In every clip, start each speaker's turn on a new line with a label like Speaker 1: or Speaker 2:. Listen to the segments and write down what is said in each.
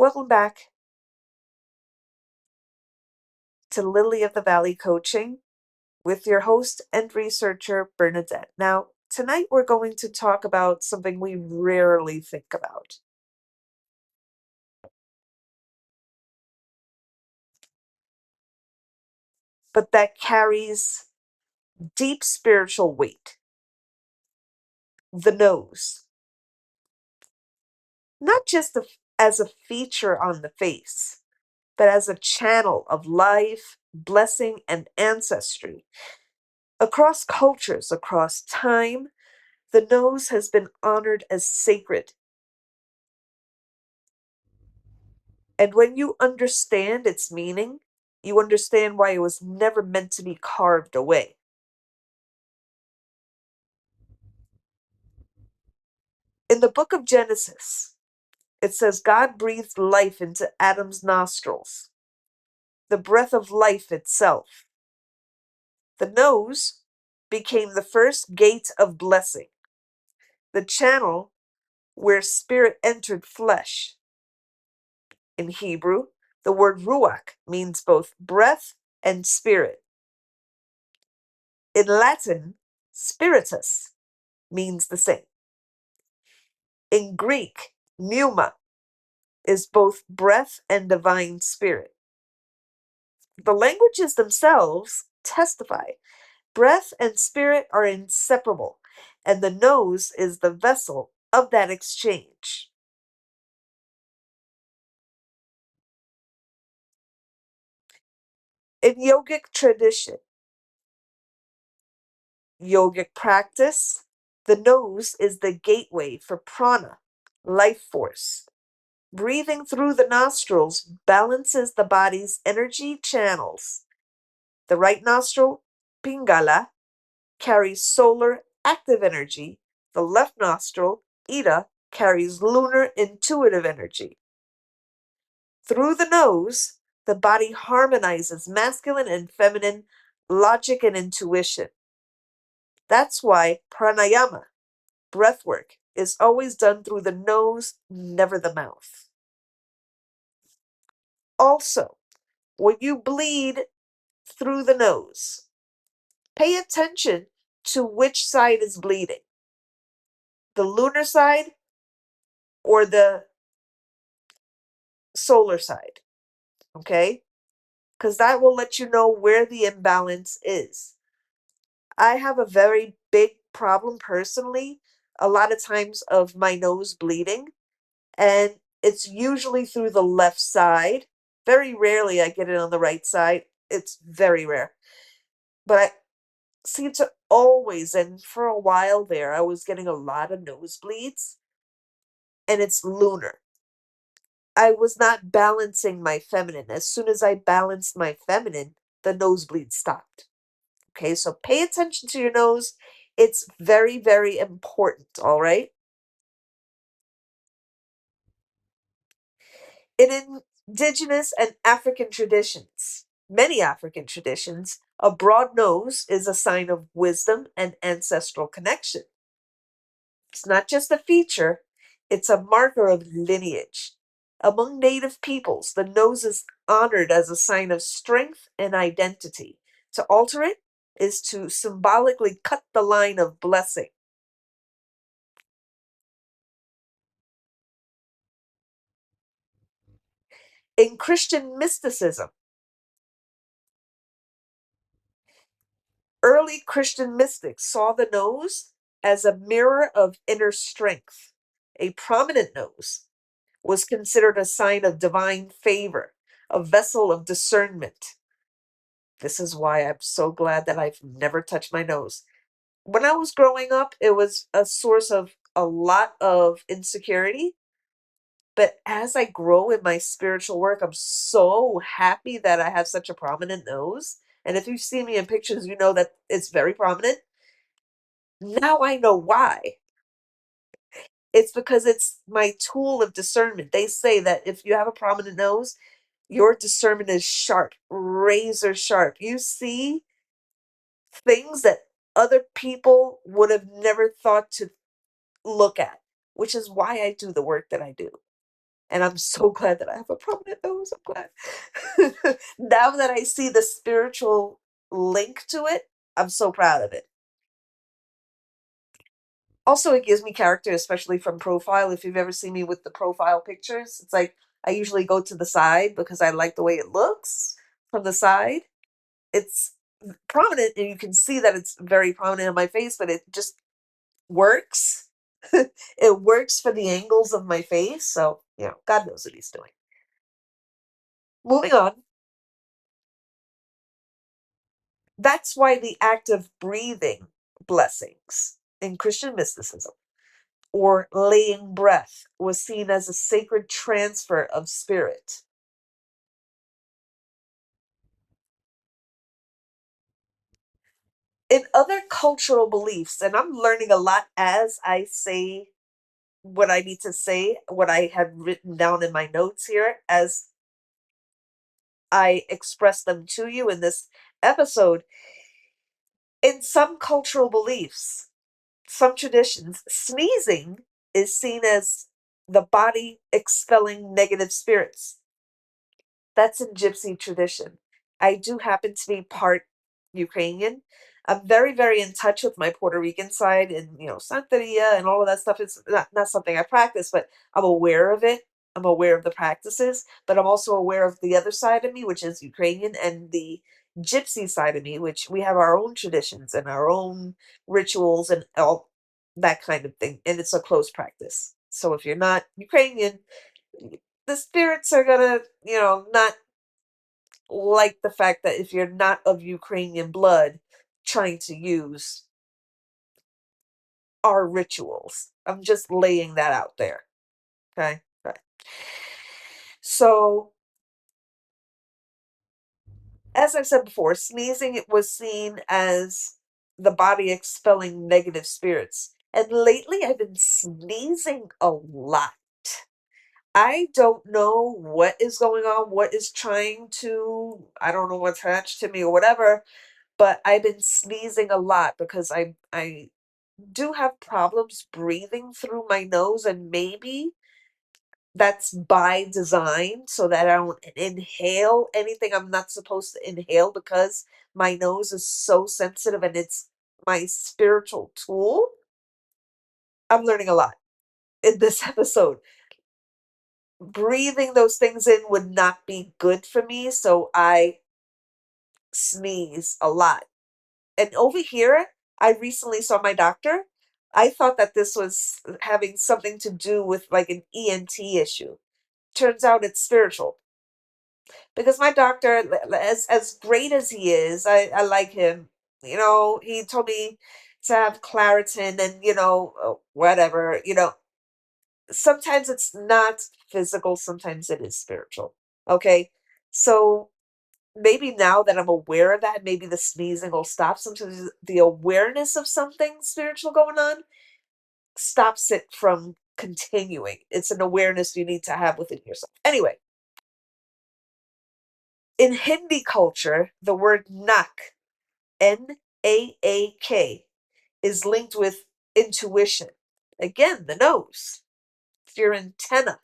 Speaker 1: Welcome back to Lily of the Valley Coaching with your host and researcher, Bernadette. Now, tonight we're going to talk about something we rarely think about. But that carries deep spiritual weight. The nose. Not just as a feature on the face, but as a channel of life, blessing, and ancestry. Across cultures, across time, the nose has been honored as sacred. And when you understand its meaning, you understand why it was never meant to be carved away. In the book of Genesis, it says God breathed life into Adam's nostrils, the breath of life itself. The nose became the first gate of blessing, the channel where spirit entered flesh. In Hebrew, the word ruach means both breath and spirit. In Latin, spiritus means the same. In Greek, pneuma is both breath and divine spirit. The languages themselves testify breath and spirit are inseparable, and the nose is the vessel of that exchange. In yogic practice, the nose is the gateway for prana, life force. Breathing through the nostrils balances the body's energy channels. The right nostril, Pingala, carries solar active energy. The left nostril, Ida, carries lunar intuitive energy. Through the nose, the body harmonizes masculine and feminine logic and intuition. That's why pranayama, breath work, is always done through the nose, never the mouth. Also, when you bleed through the nose, pay attention to which side is bleeding, the lunar side or the solar side, okay? Because that will let you know where the imbalance is. I have a very big problem personally, a lot of times of my nose bleeding, and it's usually through the left side. Very rarely I get it on the right side. It's very rare. But I seem to always, and for a while there, I was getting a lot of nosebleeds, and it's lunar. I was not balancing my feminine. As soon as I balanced my feminine, the nosebleed stopped. Okay, so pay attention to your nose. It's very, very important, all right? In indigenous and African traditions, many African traditions, a broad nose is a sign of wisdom and ancestral connection. It's not just a feature, it's a marker of lineage. Among native peoples, the nose is honored as a sign of strength and identity. To alter it is to symbolically cut the line of blessing. In Christian mysticism, early Christian mystics saw the nose as a mirror of inner strength. A prominent nose was considered a sign of divine favor, a vessel of discernment. This is why I'm so glad that I've never touched my nose. When I was growing up, it was a source of a lot of insecurity. But as I grow in my spiritual work, I'm so happy that I have such a prominent nose. And if you see me in pictures, you know that it's very prominent. Now I know why. It's because it's my tool of discernment. They say that if you have a prominent nose, your discernment is sharp, razor sharp. You see things that other people would have never thought to look at, which is why I do the work that I do. And I'm so glad that I have a prominent nose. I'm glad. Now that I see the spiritual link to it, I'm so proud of it. Also, it gives me character, especially from profile. If you've ever seen me with the profile pictures, it's like I usually go to the side because I like the way it looks from the side. It's prominent, and you can see that it's very prominent on my face, but it just works. It works for the angles of my face. So, God knows what he's doing. Moving on. That's why the act of breathing blessings in Christian mysticism or laying breath was seen as a sacred transfer of spirit. In other cultural beliefs, and I'm learning a lot as I say what I need to say, what I had written down in my notes here as I express them to you in this episode. In some cultural beliefs, some traditions, sneezing is seen as the body expelling negative spirits. That's in Gypsy tradition. I do happen to be part Ukrainian. I'm very, very in touch with my Puerto Rican side and, Santeria and all of that stuff. It's not something I practice, but I'm aware of it. I'm aware of the practices, but I'm also aware of the other side of me, which is Ukrainian, and the Gypsy side of me, which we have our own traditions and our own rituals and all that kind of thing. And it's a close practice. So if you're not Ukrainian, the spirits are gonna, not like the fact that if you're not of Ukrainian blood, trying to use our rituals. I'm just laying that out there. Okay. Okay. So, as I said before, sneezing it was seen as the body expelling negative spirits. And lately I've been sneezing a lot. I don't know what is going on, what is trying to, I don't know what's attached to me or whatever, but I've been sneezing a lot because I do have problems breathing through my nose, and maybe that's by design so that I don't inhale anything I'm not supposed to inhale because my nose is so sensitive and it's my spiritual tool. I'm learning a lot in this episode. Breathing those things in would not be good for me, so I sneeze a lot. And over here, I recently saw my doctor. I thought that this was having something to do with like an ENT issue. Turns out it's spiritual. Because my doctor, as great as he is, I like him. He told me to have Claritin and, whatever. Sometimes it's not physical, sometimes it is spiritual. Okay. So maybe now that I'm aware of that, maybe the sneezing will stop. Sometimes the awareness of something spiritual going on stops it from continuing. It's an awareness you need to have within yourself. Anyway, in Hindi culture, the word nak, Naak, is linked with intuition. Again, the nose, it's your antenna.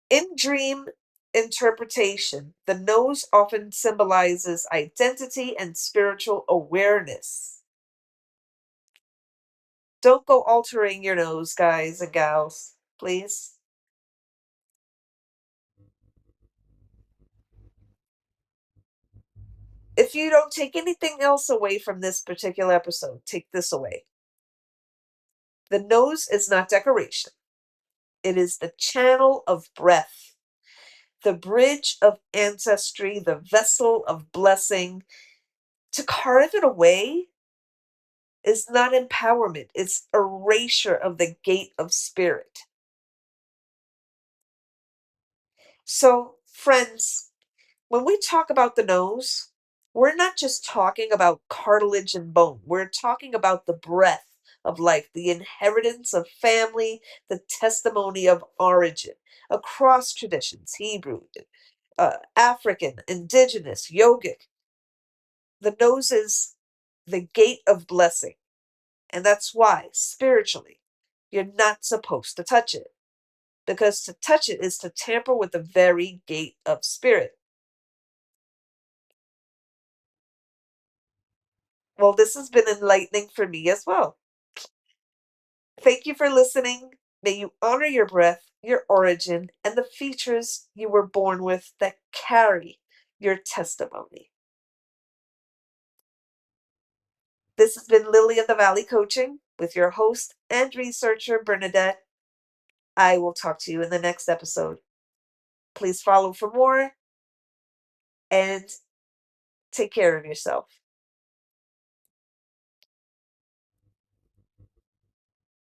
Speaker 1: In dream interpretation, the nose often symbolizes identity and spiritual awareness. Don't go altering your nose, guys and gals, please. If you don't take anything else away from this particular episode, take this away. The nose is not decoration, it is the channel of breath, the bridge of ancestry, the vessel of blessing. To carve it away is not empowerment, it's erasure of the gate of spirit. So, friends, when we talk about the nose, we're not just talking about cartilage and bone. We're talking about the breath of life, the inheritance of family, the testimony of origin across traditions, Hebrew, African, indigenous, yogic. The nose is the gate of blessing. And that's why, spiritually, you're not supposed to touch it. because to touch it is to tamper with the very gate of spirit. Well, this has been enlightening for me as well. Thank you for listening. May you honor your breath, your origin, and the features you were born with that carry your testimony. This has been Lily of the Valley Coaching with your host and researcher, Bernadette. I will talk to you in the next episode. Please follow for more and take care of yourself.